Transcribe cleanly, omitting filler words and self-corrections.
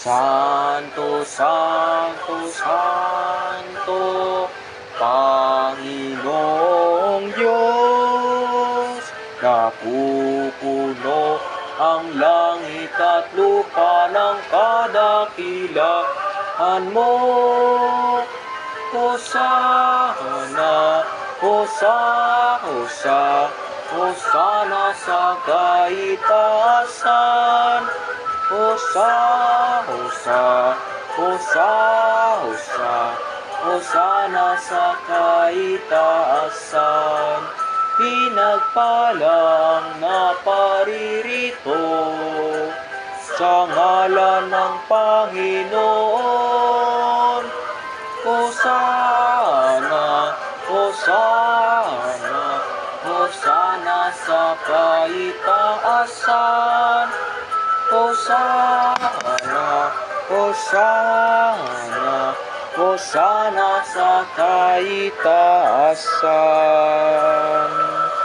Santo, Santo, Santo, Panginoong Diyos, napupuno ang langit at lupa ng kadakilaan mo. Hosana, Hosana sa kaitaasan. Hosana sa kaitaasan. Pinagpalang naparirito sa ngalan ng Panginoon. Hosana sa kaitaasan. Hosana sa kaitaasan.